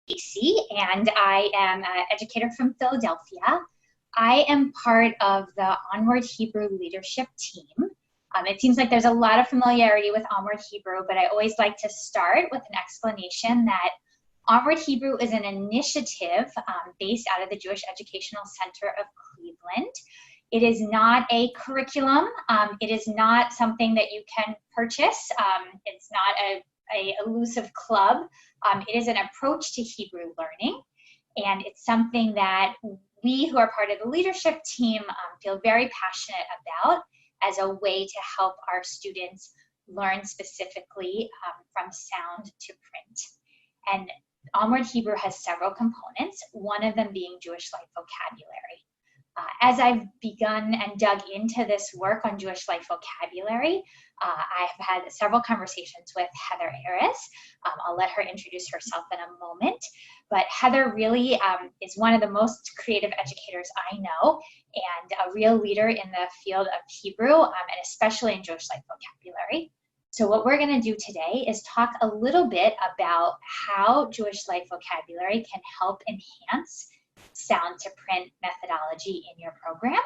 Stacy, and I am an educator from Philadelphia. I am part of the Onward Hebrew leadership team. It seems like there's a lot of familiarity with Onward Hebrew, but I always like to start with an explanation that Onward Hebrew is an initiative based out of the Jewish Educational Center of Cleveland. It is not a curriculum. It is not something that you can purchase. It's not a elusive club. It is an approach to Hebrew learning, and it's something that we who are part of the leadership team feel very passionate about as a way to help our students learn specifically from sound to print. And Onward Hebrew has several components, one of them being Jewish life vocabulary. As I've begun and dug into this work on Jewish life vocabulary, I have had several conversations with Heather Erez. I'll let her introduce herself in a moment, but Heather really is one of the most creative educators I know and a real leader in the field of Hebrew and especially in Jewish life vocabulary. So what we're going to do today is talk a little bit about how Jewish life vocabulary can help enhance sound to print methodology in your program.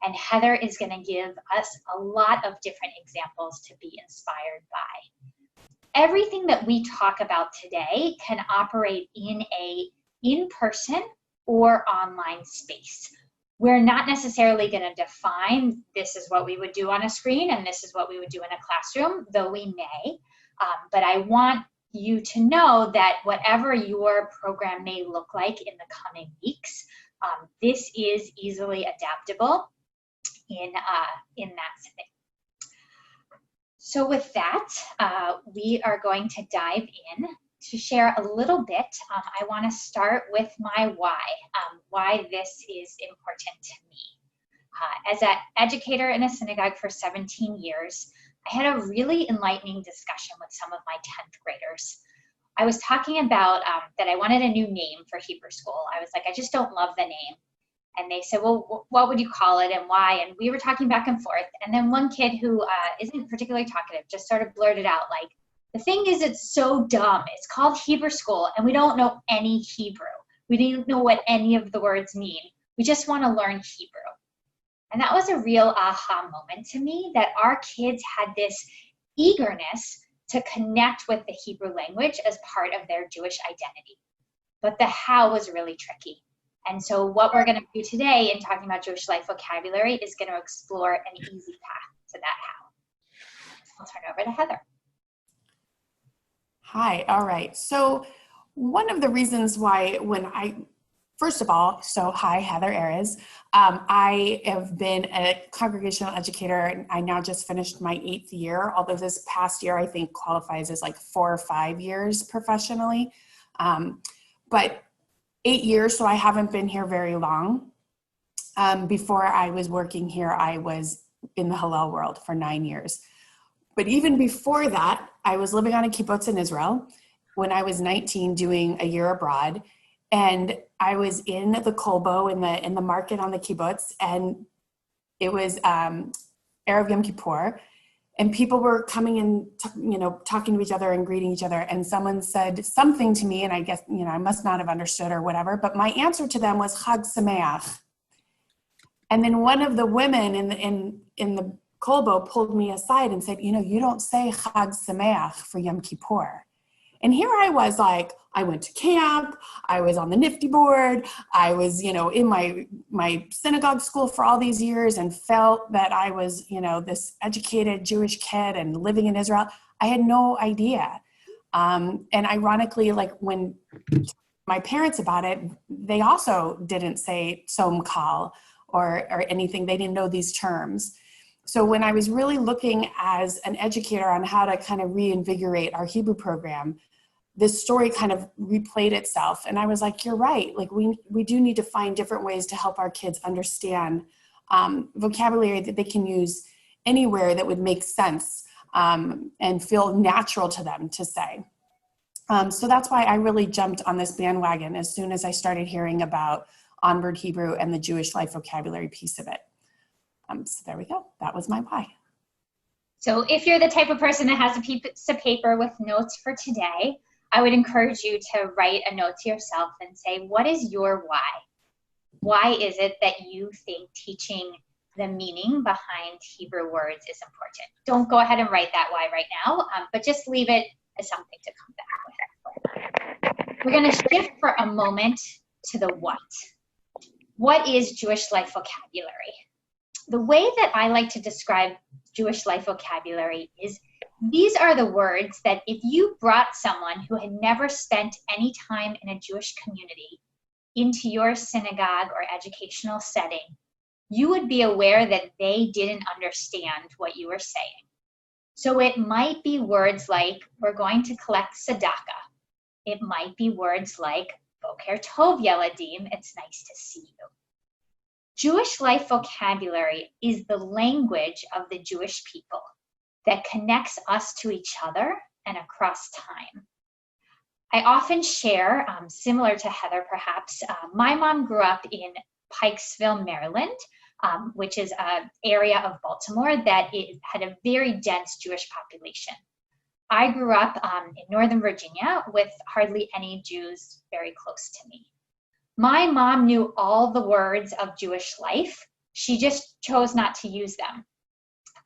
And Heather is going to give us a lot of different examples to be inspired by. Everything that we talk about today can operate in a in-person or online space. We're not necessarily going to define this is what we would do on a screen and this is what we would do in a classroom, though we may. But I want you to know that whatever your program may look like in the coming weeks, this is easily adaptable in that setting. So with that, we are going to dive in to share a little bit. I want to start with my why this is important to me. As an educator in a synagogue for 17 years, I had a really enlightening discussion with some of my 10th graders. I was talking about that I wanted a new name for Hebrew school. I was like, I just don't love the name. And they said, well, what would you call it and why? And we were talking back and forth. And then one kid who isn't particularly talkative just sort of blurted out like, the thing is, it's so dumb. It's called Hebrew school and we don't know any Hebrew. We didn't know what any of the words mean. We just want to learn Hebrew. And that was a real aha moment to me that our kids had this eagerness to connect with the Hebrew language as part of their Jewish identity. But the how was really tricky. And so what we're going to do today in talking about Jewish life vocabulary is going to explore an easy path to that how. I'll turn over to Heather. Hi, all right. So one of the reasons why first of all, so hi, Heather Erez. I have been a congregational educator and I now just finished my 8th year, although this past year I think qualifies as like 4 or 5 years professionally. But 8 years, so I haven't been here very long. Before I was working here, I was in the Hillel world for 9 years. But even before that, I was living on a kibbutz in Israel when I was 19 doing a year abroad. And I was in the kolbo in the market on the kibbutz, and it was Erev Yom Kippur, and people were coming and talking to each other and greeting each other. And someone said something to me, and I guess I must not have understood or whatever. But my answer to them was Chag Sameach. And then one of the women in the kolbo pulled me aside and said, you don't say Chag Sameach for Yom Kippur. And here I was like, I went to camp, I was on the Nifty board, I was, in my synagogue school for all these years and felt that I was, this educated Jewish kid and living in Israel. I had no idea. And ironically, like when my parents about it, they also didn't say Tzom Kal or anything. They didn't know these terms. So when I was really looking as an educator on how to kind of reinvigorate our Hebrew program, this story kind of replayed itself. And I was like, you're right. Like we do need to find different ways to help our kids understand vocabulary that they can use anywhere that would make sense and feel natural to them to say. So that's why I really jumped on this bandwagon as soon as I started hearing about Onward Hebrew and the Jewish life vocabulary piece of it. So there we go. That was my why. So if you're the type of person that has a piece of paper with notes for today, I would encourage you to write a note to yourself and say, what is your why? Why is it that you think teaching the meaning behind Hebrew words is important? Don't go ahead and write that why right now, but just leave it as something to come back with. We're going to shift for a moment to the what. What is Jewish life vocabulary? The way that I like to describe Jewish life vocabulary is these are the words that if you brought someone who had never spent any time in a Jewish community into your synagogue or educational setting, you would be aware that they didn't understand what you were saying. So it might be words like, we're going to collect tzedakah. It might be words like, Boker Tov Yeladim, it's nice to see you. Jewish life vocabulary is the language of the Jewish people that connects us to each other and across time. I often share, similar to Heather perhaps, my mom grew up in Pikesville, Maryland, which is an area of Baltimore that had a very dense Jewish population. I grew up in Northern Virginia with hardly any Jews very close to me. My mom knew all the words of Jewish life. She just chose not to use them.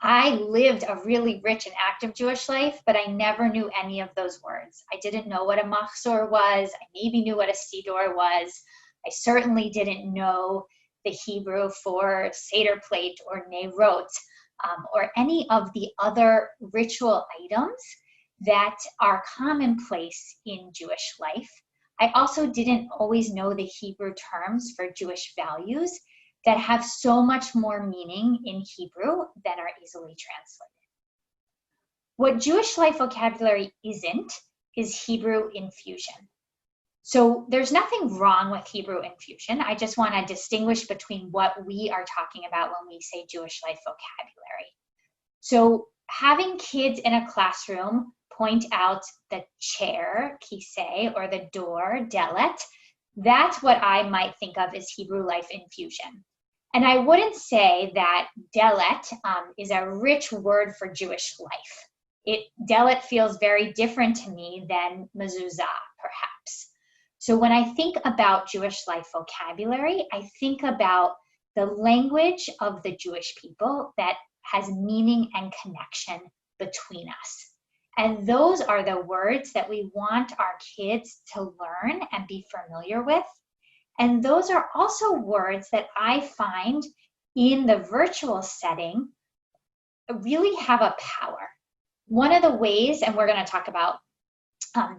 I lived a really rich and active Jewish life, but I never knew any of those words. I didn't know what a machzor was. I maybe knew what a siddur was. I certainly didn't know the Hebrew for Seder plate or Neirot, or any of the other ritual items that are commonplace in Jewish life. I also didn't always know the Hebrew terms for Jewish values that have so much more meaning in Hebrew than are easily translated. What Jewish life vocabulary isn't is Hebrew infusion. So there's nothing wrong with Hebrew infusion. I just want to distinguish between what we are talking about when we say Jewish life vocabulary. So having kids in a classroom point out the chair, kiseh, or the door, delet, that's what I might think of as Hebrew life infusion. And I wouldn't say that delet is a rich word for Jewish life. Delet feels very different to me than mezuzah, perhaps. So when I think about Jewish life vocabulary, I think about the language of the Jewish people that has meaning and connection between us. And those are the words that we want our kids to learn and be familiar with. And those are also words that I find in the virtual setting really have a power. One of the ways, and we're going to talk about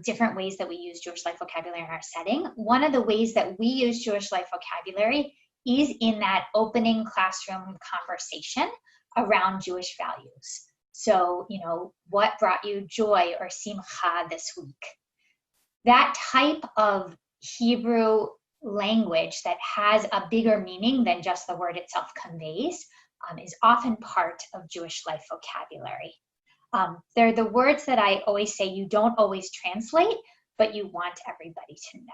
different ways that we use Jewish life vocabulary in our setting. One of the ways that we use Jewish life vocabulary is in that opening classroom conversation around Jewish values. So, what brought you joy or simcha this week? That type of Hebrew language that has a bigger meaning than just the word itself conveys is often part of Jewish life vocabulary. They're the words that I always say you don't always translate, but you want everybody to know.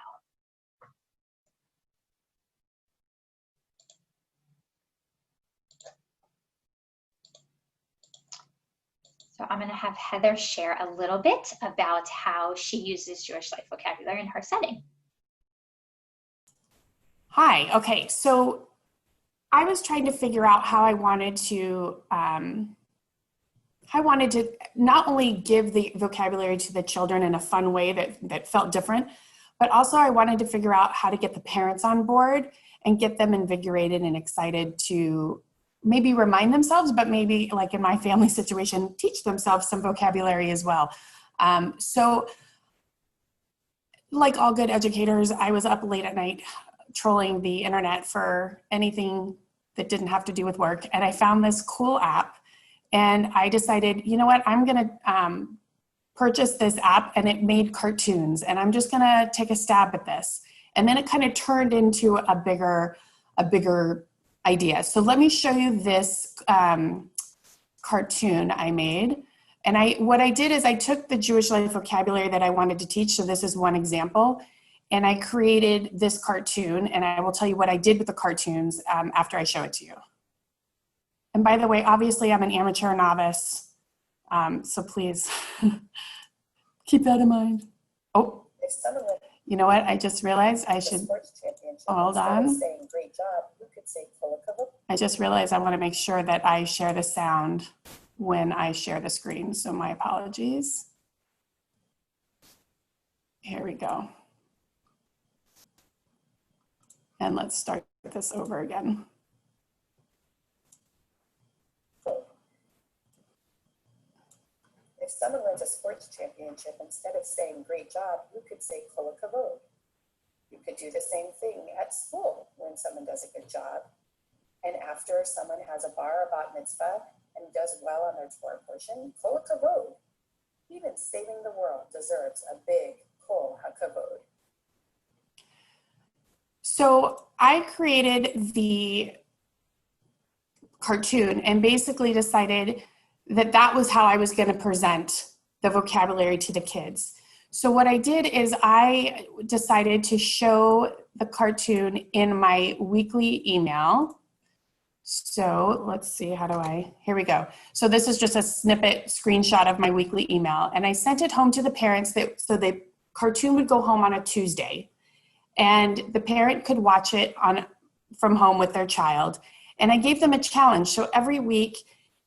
So I'm going to have Heather share a little bit about how she uses Jewish life vocabulary in her setting. Hi, okay, so I was trying to figure out how I wanted to not only give the vocabulary to the children in a fun way that felt different, but also I wanted to figure out how to get the parents on board and get them invigorated and excited to maybe remind themselves, but maybe like in my family situation, teach themselves some vocabulary as well. So like all good educators, I was up late at night trolling the internet for anything that didn't have to do with work. And I found this cool app and I decided, you know what, I'm gonna purchase this app, and it made cartoons, and I'm just gonna take a stab at this. And then it kind of turned into a bigger idea. So let me show you this cartoon I made. And what I did is I took the Jewish life vocabulary that I wanted to teach. So this is one example. And I created this cartoon, and I will tell you what I did with the cartoons after I show it to you. And by the way, obviously I'm an amateur novice, so please keep that in mind. Oh, If someone went you know what? I just realized I to the should, sports championship, hold instead of on. saying great job, you could say kol hakavod. I just realized I want to make sure that I share the sound when I share the screen. So my apologies. Here we go. And let's start this over again. If someone wins a sports championship, instead of saying great job, you could say kol hakavod. You could do the same thing at school when someone does a good job. And after someone has a bar or bat mitzvah and does well on their Torah portion, kol hakavod. Even saving the world deserves a big kol hakavod. So I created the cartoon and basically decided that that was how I was going to present the vocabulary to the kids. So what I did is I decided to show the cartoon in my weekly email. So let's see, here we go. So this is just a snippet screenshot of my weekly email. And I sent it home to the parents so the cartoon would go home on a Tuesday. And the parent could watch it from home with their child. And I gave them a challenge. So every week,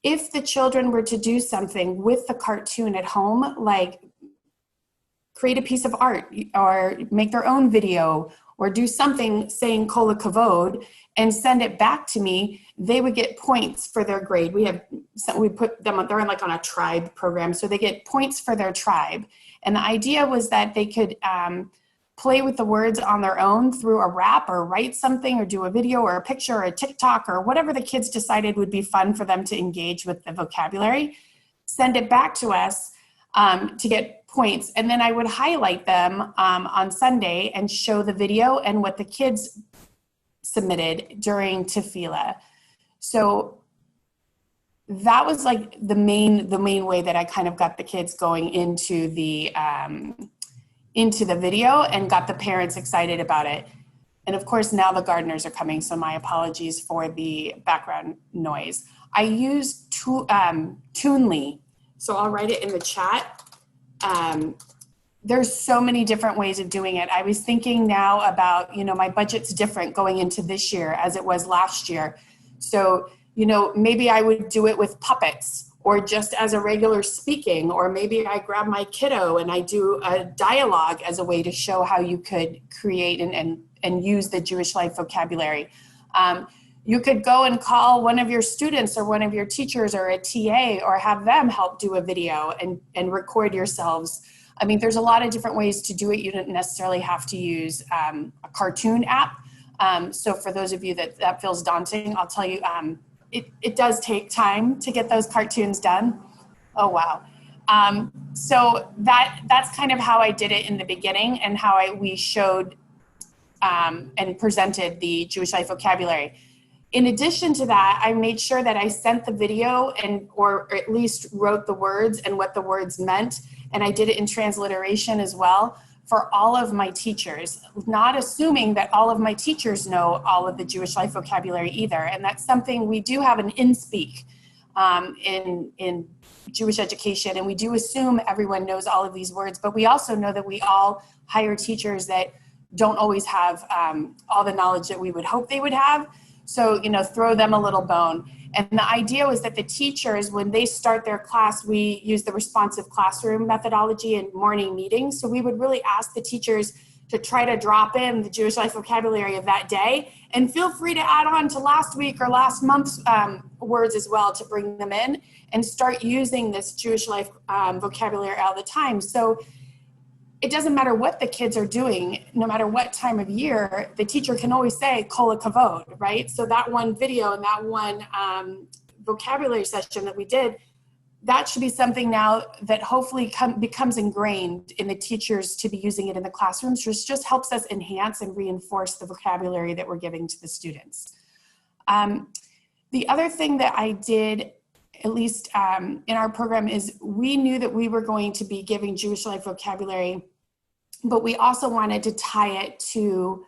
if the children were to do something with the cartoon at home, like create a piece of art or make their own video or do something saying kol hakavod and send it back to me, they would get points for their grade. We put them, they're like on a tribe program, so they get points for their tribe. And the idea was that they could play with the words on their own through a rap or write something or do a video or a picture or a TikTok or whatever the kids decided would be fun for them to engage with the vocabulary, send it back to us to get points. And then I would highlight them on Sunday and show the video and what the kids submitted during tefillah. So that was like the main way that I kind of got the kids going into the video and got the parents excited about it. And of course, now the gardeners are coming, so my apologies for the background noise. I use Toonly, so I'll write it in the chat. There's so many different ways of doing it. I was thinking now about, my budget's different going into this year as it was last year. So, maybe I would do it with puppets or just as a regular speaking, or maybe I grab my kiddo and I do a dialogue as a way to show how you could create and use the Jewish life vocabulary. You could go and call one of your students or one of your teachers or a TA or have them help do a video and record yourselves. I mean, there's a lot of different ways to do it. You don't necessarily have to use a cartoon app. So for those of you that feels daunting, I'll tell you, it does take time to get those cartoons done. Oh, wow. So that's kind of how I did it in the beginning and how we showed and presented the Jewish life vocabulary. In addition to that, I made sure that I sent the video or at least wrote the words and what the words meant. And I did it in transliteration as well for all of my teachers, not assuming that all of my teachers know all of the Jewish life vocabulary either. And that's something we do have an in-speak in Jewish education. And we do assume everyone knows all of these words, but we also know that we all hire teachers that don't always have all the knowledge that we would hope they would have. So, throw them a little bone. And the idea was that the teachers, when they start their class, we use the responsive classroom methodology in morning meetings. So we would really ask the teachers to try to drop in the Jewish life vocabulary of that day. And feel free to add on to last week or last month's words as well to bring them in and start using this Jewish life vocabulary all the time. So it doesn't matter what the kids are doing, no matter what time of year, the teacher can always say kol hakavod, right? So that one video and that one vocabulary session that we did, that should be something now that hopefully becomes ingrained in the teachers to be using it in the classrooms, which just helps us enhance and reinforce the vocabulary that we're giving to the students. The other thing that I did, at least in our program, is we knew that we were going to be giving Jewish life vocabulary, but we also wanted to tie it to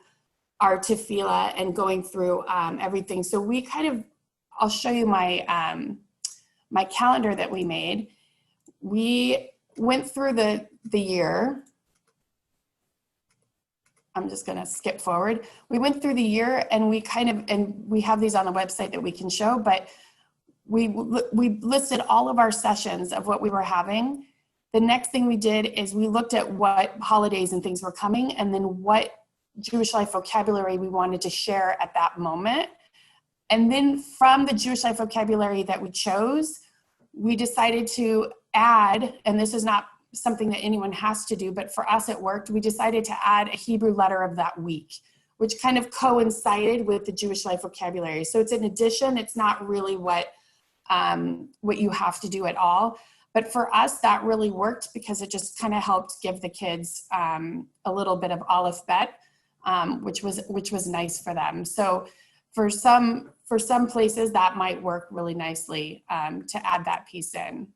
our tefillah and going through everything. So we I'll show you my my calendar that we made. We went through the year I'm just going to skip forward. We went through the year and we have these on the website that we can show, but we listed all of our sessions of what we were having. The next thing we did is we looked at what holidays and things were coming, and then what Jewish life vocabulary we wanted to share at that moment. And then from the Jewish life vocabulary that we chose, we decided to add, and this is not something that anyone has to do, but for us it worked. We decided to add a Hebrew letter of that week, which kind of coincided with the Jewish life vocabulary. So it's an addition. It's not really what you have to do at all. But for us, that really worked because it just kind of helped give the kids a little bit of Aleph Bet, which was nice for them. So for some places that might work really nicely to add that piece in.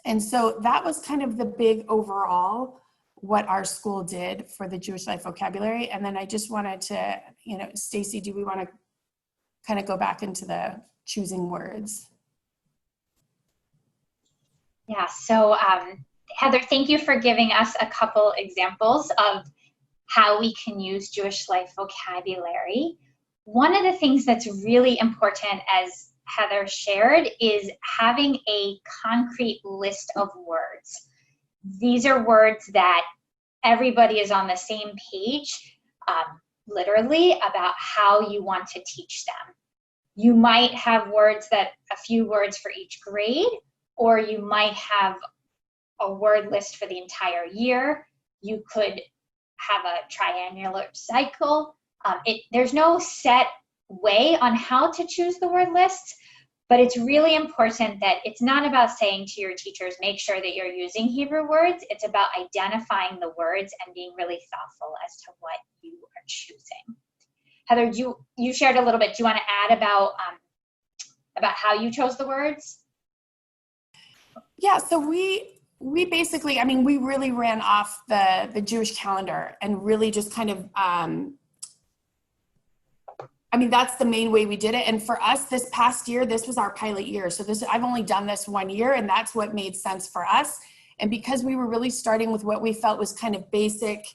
And so that was kind of the big overall what our school did for the Jewish life vocabulary. And then I just wanted to, Stacy, do we want to kind of go back into the choosing words? Yeah, so Heather, thank you for giving us a couple examples of how we can use Jewish life vocabulary. One of the things that's really important, as Heather shared, is having a concrete list of words. These are words that everybody is on the same page, literally, about how you want to teach them. You might have a few words for each grade, or you might have a word list for the entire year. You could have a triannular cycle. There's no set way on how to choose the word lists, but it's really important that it's not about saying to your teachers, make sure that you're using Hebrew words. It's about identifying the words and being really thoughtful as to what you are choosing. Heather, you shared a little bit. Do you want to add about how you chose the words? Yeah, so we basically, we really ran off the Jewish calendar and really just kind of, that's the main way we did it. And for us this past year, this was our pilot year. So I've only done this 1 year, and that's what made sense for us. And because we were really starting with what we felt was kind of basic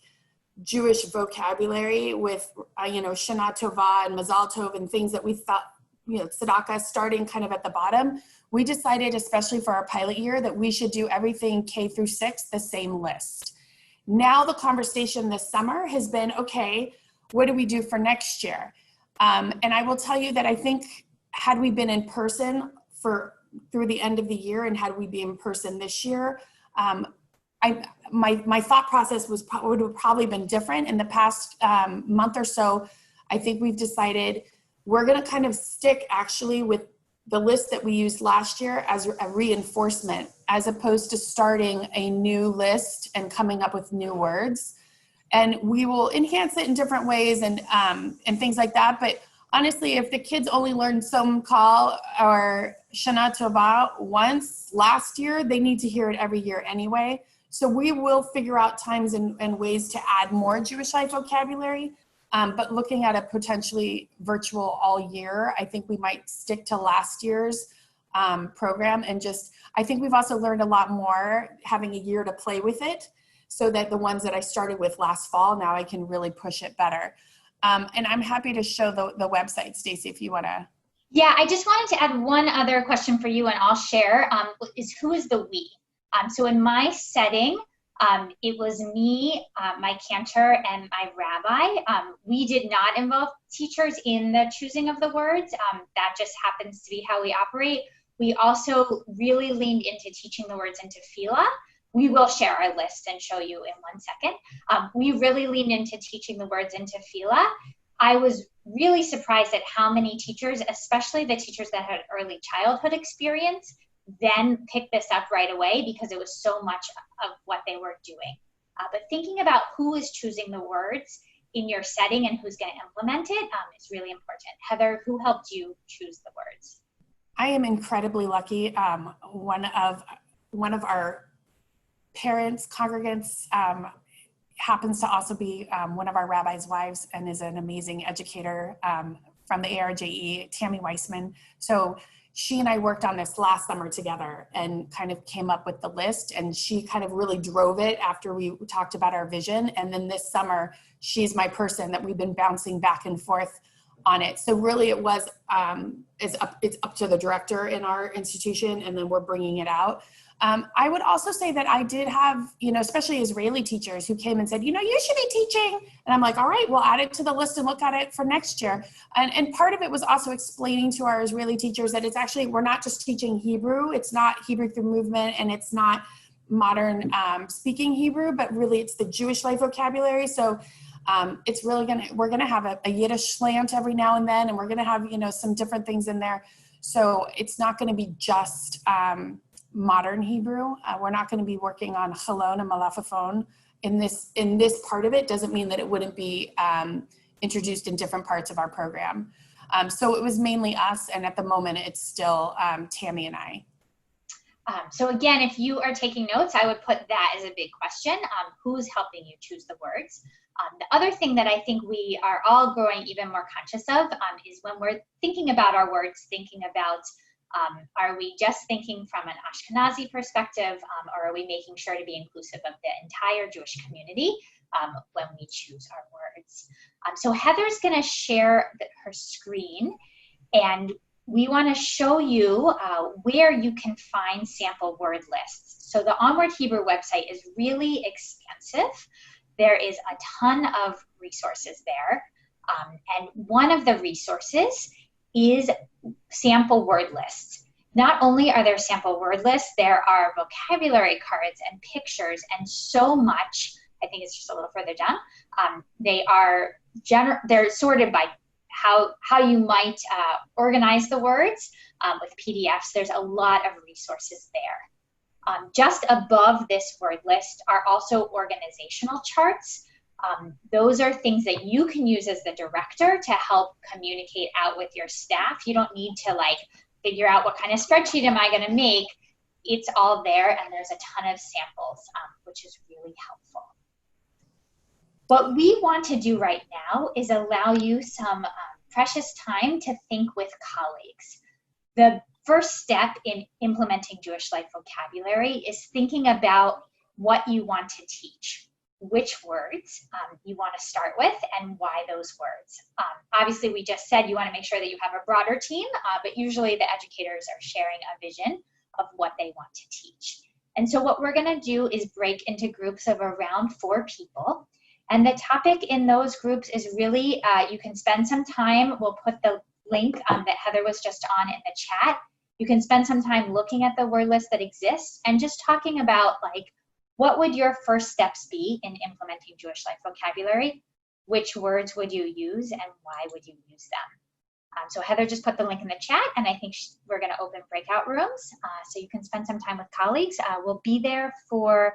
Jewish vocabulary with, Shana Tova and Mazal Tov and things that we thought, tzedakah, starting kind of at the bottom, we decided, especially for our pilot year, that we should do everything K through 6, the same list. Now the conversation this summer has been, okay, what do we do for next year? And I will tell you that I think had we been in person through the end of the year, and had we been in person this year, my thought process would have probably been different. In the past month or so, I think we've decided we're going to kind of stick actually with the list that we used last year as a reinforcement, as opposed to starting a new list and coming up with new words. And we will enhance it in different ways and things like that. But honestly, if the kids only learned Som Kal or Shana Tova once last year, they need to hear it every year anyway. So we will figure out times and ways to add more Jewish life vocabulary. But looking at a potentially virtual all year, I think we might stick to last year's program. And I think we've also learned a lot more having a year to play with it, so that the ones that I started with last fall, now I can really push it better. And I'm happy to show the website, Stacy, if you want to. Yeah, I just wanted to add one other question for you, and I'll share, is who is the we? So in my setting, it was me, my cantor, and my rabbi. We did not involve teachers in the choosing of the words. That just happens to be how we operate. We also really leaned into teaching the words into tefillah. We will share our list and show you in 1 second. We really leaned into teaching the words into tefillah. I was really surprised at how many teachers, especially the teachers that had early childhood experience, then picked this up right away because it was so much of what they were doing. But thinking about who is choosing the words in your setting and who's going to implement it is really important. Heather, who helped you choose the words? I am incredibly lucky. One of our parents, congregants, happens to also be one of our rabbi's wives and is an amazing educator from the ARJE, Tammy Weissman. So she and I worked on this last summer together and kind of came up with the list, and she kind of really drove it after we talked about our vision. And then this summer, she's my person that we've been bouncing back and forth on it. So really it was, it's up to the director in our institution, and then we're bringing it out. I would also say that I did have, especially Israeli teachers who came and said, you should be teaching. And I'm like, all right, we'll add it to the list and look at it for next year. And part of it was also explaining to our Israeli teachers that it's actually, we're not just teaching Hebrew. It's not Hebrew through movement, and it's not modern speaking Hebrew, but really it's the Jewish life vocabulary. So it's really we're going to have a Yiddish slant every now and then, and we're going to have, some different things in there. So it's not going to be just modern Hebrew. We're not going to be working on chalon and malafaphone in this part of it. Doesn't mean that it wouldn't be introduced in different parts of our program. So it was mainly us, and at the moment it's still Tammy and I. So again, if you are taking notes, I would put that as a big question. Who's helping you choose the words? The other thing that I think we are all growing even more conscious of is when we're thinking about our words, thinking about are we just thinking from an Ashkenazi perspective, or are we making sure to be inclusive of the entire Jewish community when we choose our words? So Heather's going to share her screen, and we want to show you where you can find sample word lists. So the Onward Hebrew website is really expansive. There is a ton of resources there. And one of the resources is sample word lists. Not only are there sample word lists, there are vocabulary cards and pictures and so much. I think it's just a little further down. They're sorted by how you might organize the words with PDFs. There's a lot of resources there. Just above this word list are also organizational charts. Those are things that you can use as the director to help communicate out with your staff. You don't need to figure out what kind of spreadsheet am I going to make. It's all there, and there's a ton of samples, which is really helpful. What we want to do right now is allow you some precious time to think with colleagues. The first step in implementing Jewish life vocabulary is thinking about what you want to teach, which words you want to start with, and why those words. Obviously, we just said you want to make sure that you have a broader team, but usually the educators are sharing a vision of what they want to teach. And so what we're going to do is break into groups of around 4 people. And the topic in those groups is really, you can spend some time, we'll put the link that Heather was just on in the chat. You can spend some time looking at the word list that exists and just talking about what would your first steps be in implementing Jewish life vocabulary? Which words would you use, and why would you use them? So Heather just put the link in the chat, and I think we're going to open breakout rooms so you can spend some time with colleagues. We'll be there for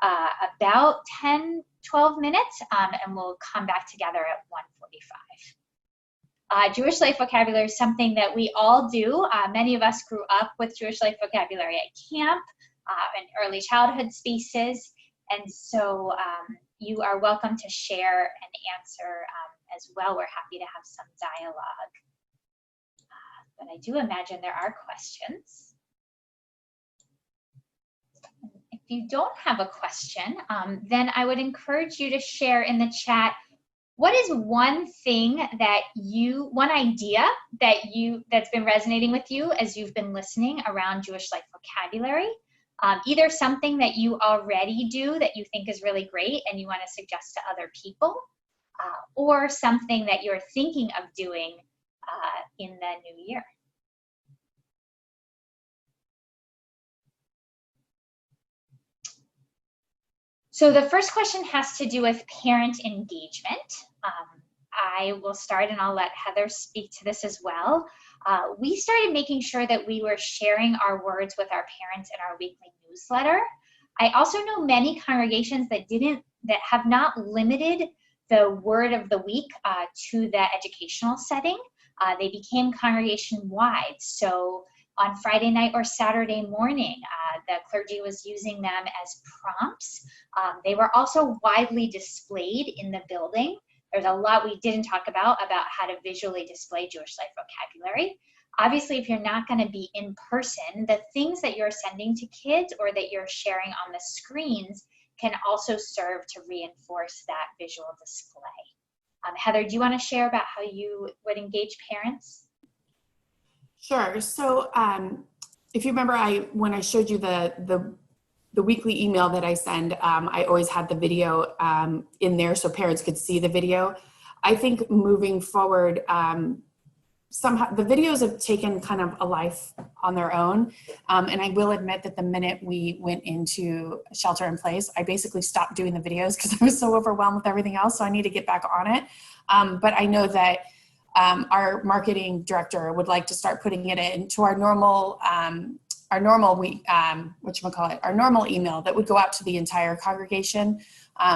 about 10-12 minutes, and we'll come back together at 1:45. Jewish life vocabulary is something that we all do. Many of us grew up with Jewish life vocabulary at camp and early childhood spaces, and so you are welcome to share and answer as well. We're happy to have some dialogue. But I do imagine there are questions. If you don't have a question, then I would encourage you to share in the chat, what is one thing that one idea that's been resonating with you as you've been listening around Jewish life vocabulary? Either something that you already do that you think is really great and you want to suggest to other people, or something that you're thinking of doing in the new year. So the first question has to do with parent engagement. I will start, and I'll let Heather speak to this as well. We started making sure that we were sharing our words with our parents in our weekly newsletter. I also know many congregations that have not limited the word of the week to the educational setting. They became congregation-wide. So on Friday night or Saturday morning, the clergy was using them as prompts. They were also widely displayed in the building. There's a lot we didn't talk about how to visually display Jewish life vocabulary. Obviously, if you're not going to be in person, the things that you're sending to kids or that you're sharing on the screens can also serve to reinforce that visual display. Heather, do you want to share about how you would engage parents? Sure. So if you remember, when I showed you the weekly email that I send, I always had the video in there so parents could see the video. I think moving forward, somehow the videos have taken kind of a life on their own. And I will admit that the minute we went into shelter in place, I basically stopped doing the videos because I was so overwhelmed with everything else. So I need to get back on it. But I know that our marketing director would like to start putting it into our normal email that would go out to the entire congregation,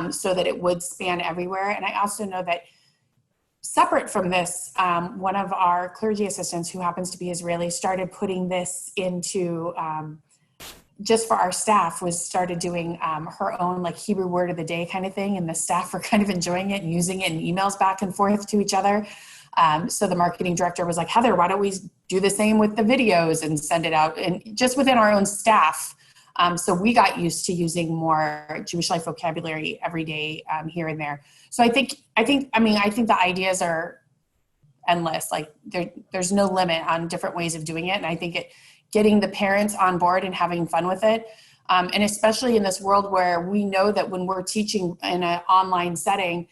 so that it would span everywhere. And I also know that separate from this, one of our clergy assistants, who happens to be Israeli, started putting this into, just for our staff, started doing her own like Hebrew word of the day kind of thing. And the staff were kind of enjoying it and using it in emails back and forth to each other. So the marketing director was like, Heather, why don't we do the same with the videos and send it out, and just within our own staff. So we got used to using more Jewish life vocabulary every day, here and there. So I think the ideas are endless. Like there's no limit on different ways of doing it. And I think getting the parents on board and having fun with it. And especially in this world where we know that when we're teaching in an online setting,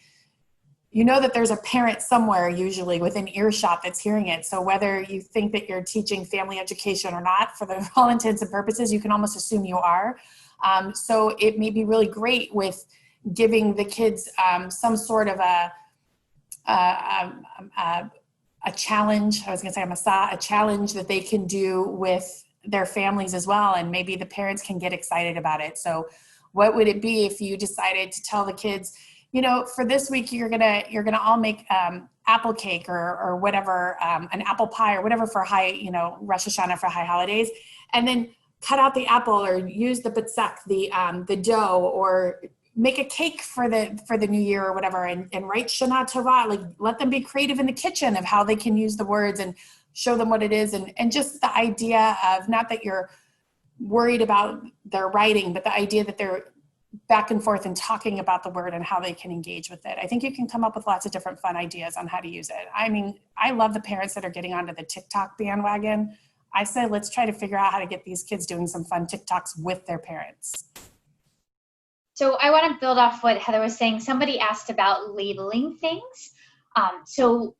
you know that there's a parent somewhere usually within earshot that's hearing it. So whether you think that you're teaching family education or not, for all intents and purposes, you can almost assume you are. So it may be really great with giving the kids some sort of a challenge. I was going to say a challenge that they can do with their families as well. And maybe the parents can get excited about it. So what would it be if you decided to tell the kids, you know, for this week, you're gonna all make apple cake or whatever, an apple pie or whatever for Rosh Hashanah, for high holidays, and then cut out the apple or use the bitzak, the dough, or make a cake for the new year or whatever, and write Shana Tova. Like, let them be creative in the kitchen of how they can use the words and show them what it is, and just the idea of, not that you're worried about their writing, but the idea that they're back and forth and talking about the word and how they can engage with it. I think you can come up with lots of different fun ideas on how to use it. I mean, I love the parents that are getting onto the TikTok bandwagon. I say, let's try to figure out how to get these kids doing some fun TikToks with their parents. So I want to build off what Heather was saying. Somebody asked about labeling things. So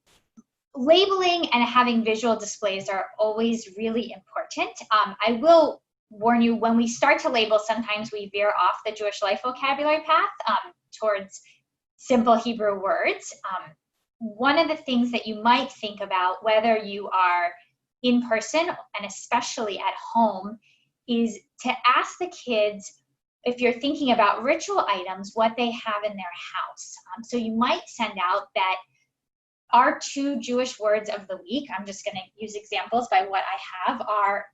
labeling and having visual displays are always really important. I will warn you, when we start to label, sometimes we veer off the Jewish life vocabulary path towards simple Hebrew words. One of the things that you might think about, whether you are in person and especially at home, is to ask the kids, if you're thinking about ritual items, what they have in their house. So you might send out that our 2 Jewish words of the week, I'm just going to use examples by what I have, are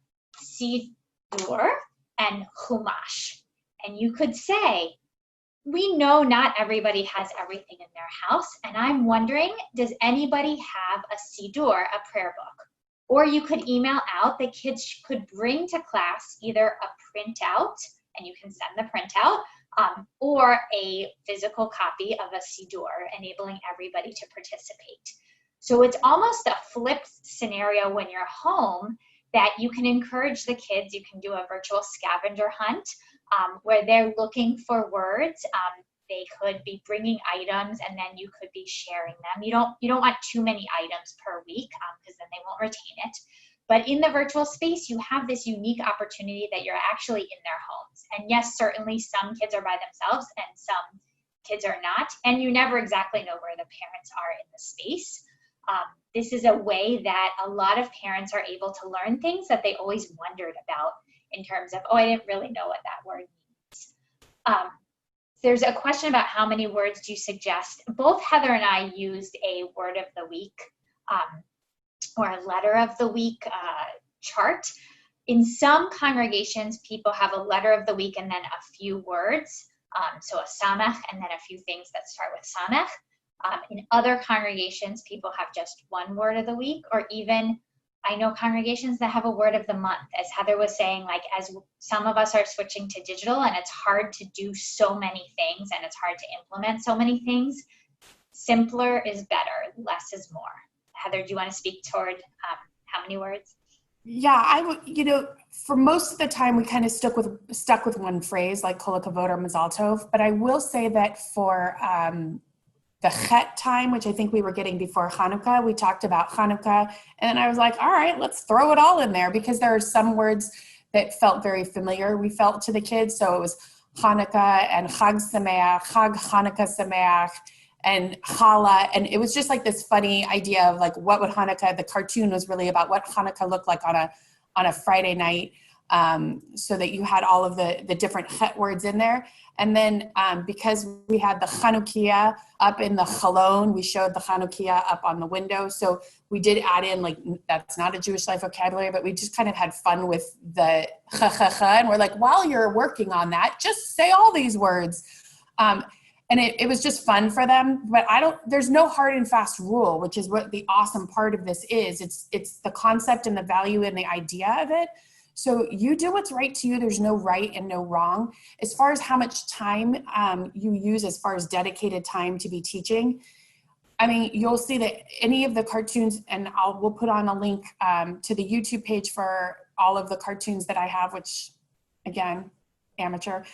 Sidur and Chumash. And you could say, we know not everybody has everything in their house, and I'm wondering, does anybody have a Sidur, a prayer book? Or you could email out, the kids could bring to class either a printout, and you can send the printout, or a physical copy of a Sidur, enabling everybody to participate. So it's almost a flipped scenario when you're home, that you can encourage the kids. You can do a virtual scavenger hunt where they're looking for words. They could be bringing items, and then you could be sharing them. You don't want too many items per week because then they won't retain it. But in the virtual space, you have this unique opportunity that you're actually in their homes. And yes, certainly some kids are by themselves and some kids are not. And you never exactly know where the parents are in the space. This is a way that a lot of parents are able to learn things that they always wondered about, in terms of, oh, I didn't really know what that word means. There's a question about how many words do you suggest. Both Heather and I used a word of the week or a letter of the week chart. In some congregations, people have a letter of the week and then a few words. So a samech and then a few things that start with samech. In other congregations, people have just one word of the week, or even I know congregations that have a word of the month, as Heather was saying, like as some of us are switching to digital and it's hard to do so many things and it's hard to implement so many things. Simpler is better, less is more. Heather, do you want to speak toward how many words? Yeah, I would, for most of the time we kind of stuck with one phrase like kol hakavod or mazal tov, but I will say that for the chet time, which I think we were getting before Hanukkah, we talked about Hanukkah, and I was like, all right, let's throw it all in there, because there are some words that felt very familiar, we felt to the kids. So it was Hanukkah and Chag Sameach, Chag Hanukkah Sameach, and challah, and it was just like this funny idea of like, what would Hanukkah, the cartoon was really about what Hanukkah looked like on a Friday night, so that you had all of the different chet words in there. And then because we had the Chanukiah up in the chalon, we showed the Chanukiah up on the window. So we did add in, like, that's not a Jewish life vocabulary, but we just kind of had fun with the cha, and we're like, while you're working on that, just say all these words. And it was just fun for them, but there's no hard and fast rule, which is what the awesome part of this is. It's the concept and the value and the idea of it. So you do what's right to you. There's no right and no wrong. As far as how much time you use as far as dedicated time to be teaching, I mean, you'll see that any of the cartoons, and we'll put on a link to the YouTube page for all of the cartoons that I have, which, again, amateur.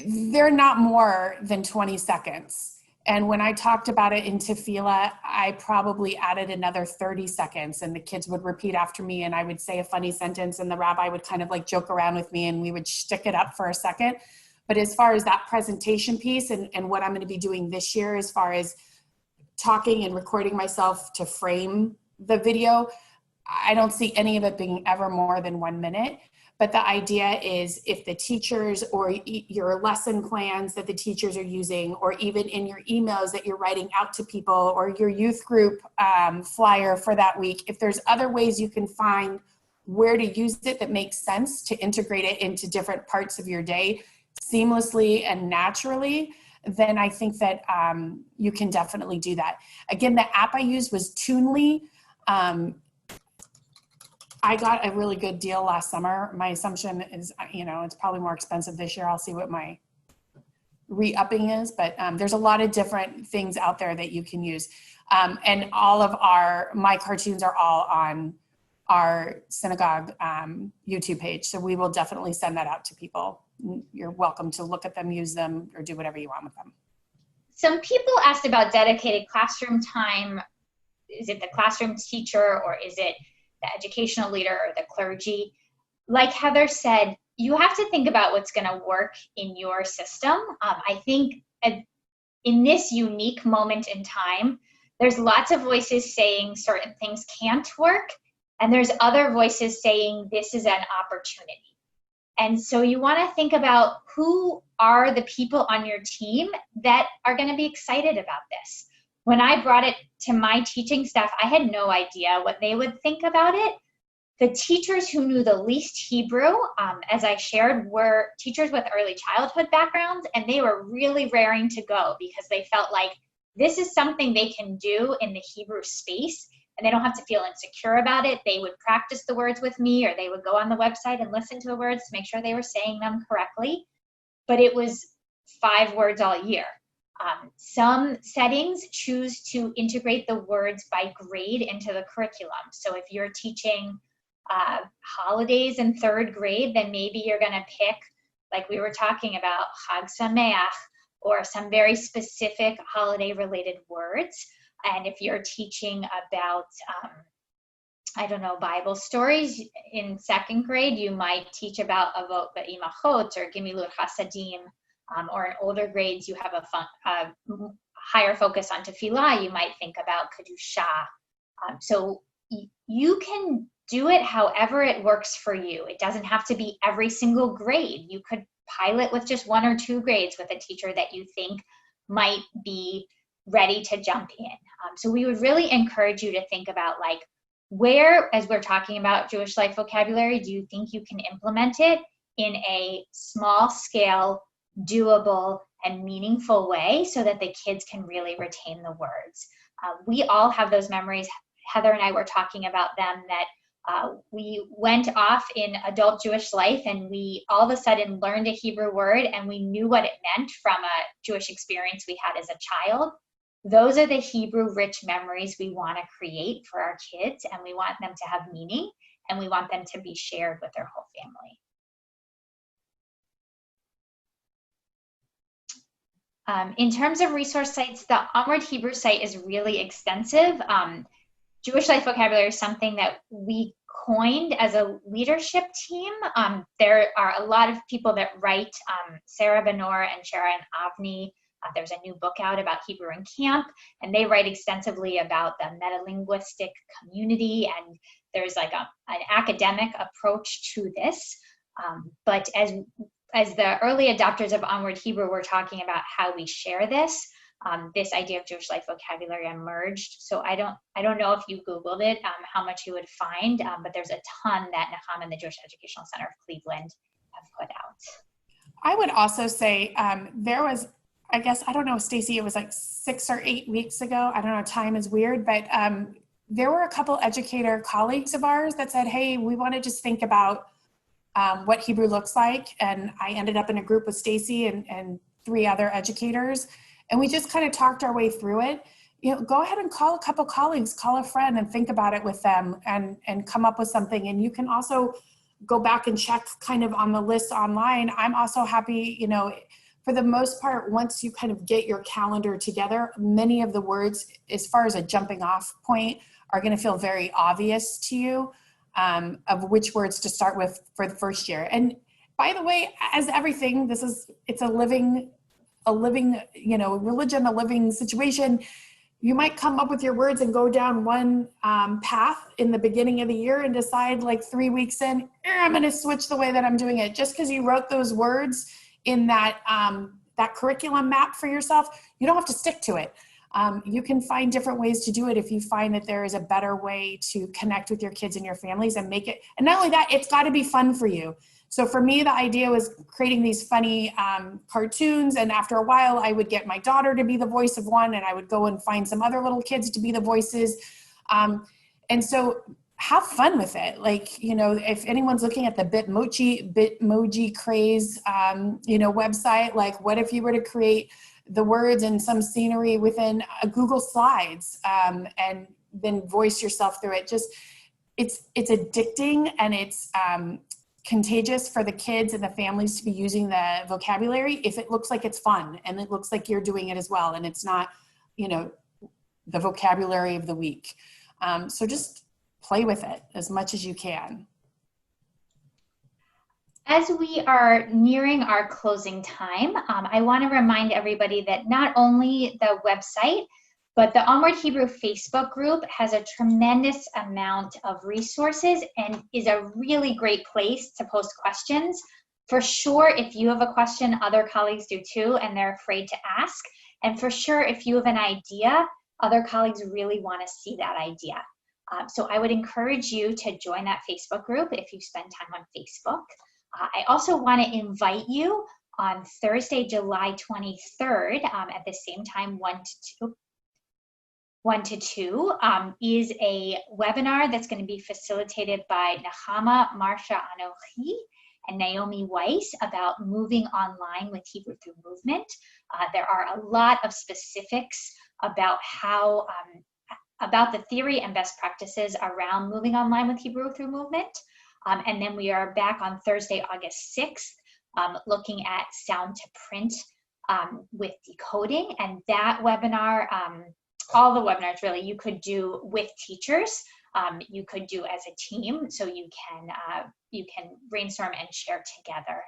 They're not more than 20 seconds. And when I talked about it in Tefillah, I probably added another 30 seconds, and the kids would repeat after me, and I would say a funny sentence, and the rabbi would kind of like joke around with me, and we would shtick it up for a second. But as far as that presentation piece and what I'm going to be doing this year, as far as talking and recording myself to frame the video, I don't see any of it being ever more than 1 minute. But the idea is, if the teachers or your lesson plans that the teachers are using, or even in your emails that you're writing out to people, or your youth group flyer for that week, if there's other ways you can find where to use it that makes sense to integrate it into different parts of your day seamlessly and naturally, then I think that you can definitely do that. Again, the app I used was Toonly. I got a really good deal last summer. My assumption is, it's probably more expensive this year. I'll see what my re-upping is, but there's a lot of different things out there that you can use. And all of my cartoons are all on our synagogue YouTube page. So we will definitely send that out to people. You're welcome to look at them, use them, or do whatever you want with them. Some people asked about dedicated classroom time. Is it the classroom teacher, or is it the educational leader or the clergy? Like Heather said, you have to think about what's going to work in your system. I think in this unique moment in time, there's lots of voices saying certain things can't work, and there's other voices saying this is an opportunity. And so you want to think about who are the people on your team that are going to be excited about this. When I brought it to my teaching staff, I had no idea what they would think about it. The teachers who knew the least Hebrew, as I shared, were teachers with early childhood backgrounds, and they were really raring to go because they felt like this is something they can do in the Hebrew space, and they don't have to feel insecure about it. They would practice the words with me, or they would go on the website and listen to the words to make sure they were saying them correctly. But it was 5 words all year. Some settings choose to integrate the words by grade into the curriculum. So if you're teaching holidays in 3rd grade, then maybe you're going to pick, like we were talking about, Chag Sameach, or some very specific holiday related words. And if you're teaching about, Bible stories in 2nd grade, you might teach about Avot V'Imachot or Gimilut Hasadim. Or in older grades, you have a higher focus on tefillah. You might think about Kedusha. So you can do it however it works for you. It doesn't have to be every single grade. You could pilot with just 1 or 2 grades with a teacher that you think might be ready to jump in. So we would really encourage you to think about, like, where, as we're talking about Jewish life vocabulary, do you think you can implement it in a small scale, doable, and meaningful way so that the kids can really retain the words. We all have those memories. Heather and I were talking about them, that we went off in adult Jewish life and we all of a sudden learned a Hebrew word and we knew what it meant from a Jewish experience we had as a child. Those are the Hebrew rich memories we want to create for our kids, and we want them to have meaning, and we want them to be shared with their whole family. In terms of resource sites, the Onward Hebrew site is really extensive. Jewish Life Vocabulary is something that we coined as a leadership team. There are a lot of people that write, Sarah Benor and Sharon Avni. There's a new book out about Hebrew in camp, and they write extensively about the metalinguistic community, and there's like an academic approach to this. But as the early adopters of Onward Hebrew, we're talking about how we share this. This idea of Jewish Life Vocabulary emerged. So I don't know if you Googled it, how much you would find, but there's a ton that Naham and the Jewish Educational Center of Cleveland have put out. I would also say there was, I guess, I don't know, Stacy, it was like 6 or 8 weeks ago. I don't know, time is weird, but there were a couple educator colleagues of ours that said, hey, we want to just think about what Hebrew looks like. And I ended up in a group with Stacy and 3 other educators. And we just kind of talked our way through it. You know, go ahead and call a couple colleagues, call a friend and think about it with them and come up with something. And you can also go back and check kind of on the list online. I'm also happy, you know, for the most part, once you kind of get your calendar together, many of the words, as far as a jumping off point, are going to feel very obvious to you of which words to start with for the first year. And by the way, as everything, it's a living, you know, religion, a living situation. You might come up with your words and go down one path in the beginning of the year and decide like 3 weeks in, I'm going to switch the way that I'm doing it. Just because you wrote those words in that curriculum map for yourself, you don't have to stick to it. You can find different ways to do it if you find that there is a better way to connect with your kids and your families and make it. And not only that, it's got to be fun for you. So for me, the idea was creating these funny cartoons. And after a while, I would get my daughter to be the voice of one, and I would go and find some other little kids to be the voices. And so have fun with it. Like, you know, if anyone's looking at the Bitmoji craze, you know, website, like what if you were to create the words and some scenery within a Google Slides and then voice yourself through it. Just, it's addicting, and it's contagious for the kids and the families to be using the vocabulary if it looks like it's fun and it looks like you're doing it as well, and it's not, you know, the vocabulary of the week. So just play with it as much as you can. As we are nearing our closing time, I want to remind everybody that not only the website, but the Onward Hebrew Facebook group has a tremendous amount of resources and is a really great place to post questions. For sure, if you have a question, other colleagues do too, and they're afraid to ask. And for sure, if you have an idea, other colleagues really want to see that idea. So I would encourage you to join that Facebook group if you spend time on Facebook. I also want to invite you on Thursday, July 23rd at the same time, 1 to 2, is a webinar that's going to be facilitated by Nahama, Marsha Anochi, and Naomi Weiss about moving online with Hebrew Through Movement. There are a lot of specifics about how, about the theory and best practices around moving online with Hebrew Through Movement. And then we are back on Thursday, August 6th, looking at sound to print with decoding. And that webinar, all the webinars really, you could do with teachers. You could do as a team, so you can brainstorm and share together.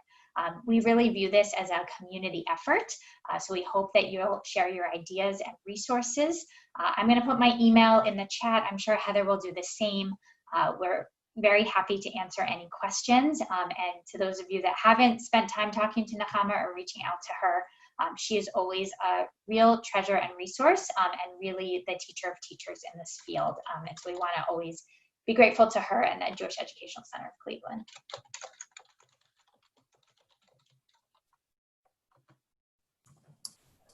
We really view this as a community effort, so we hope that you'll share your ideas and resources. I'm going to put my email in the chat. I'm sure Heather will do the same. We're very happy to answer any questions. And to those of you that haven't spent time talking to Nahama or reaching out to her, she is always a real treasure and resource, and really the teacher of teachers in this field. And so we want to always be grateful to her and the Jewish Educational Center of Cleveland.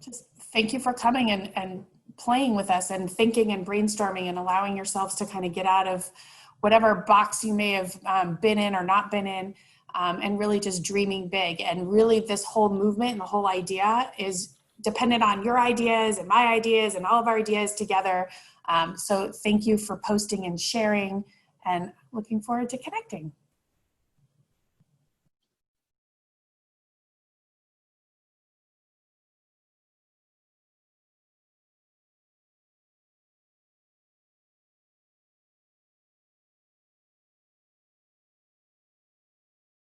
Just thank you for coming and playing with us and thinking and brainstorming and allowing yourselves to kind of get out of whatever box you may have been in or not been in, and really just dreaming big. And really this whole movement and the whole idea is dependent on your ideas and my ideas and all of our ideas together. So thank you for posting and sharing, and looking forward to connecting.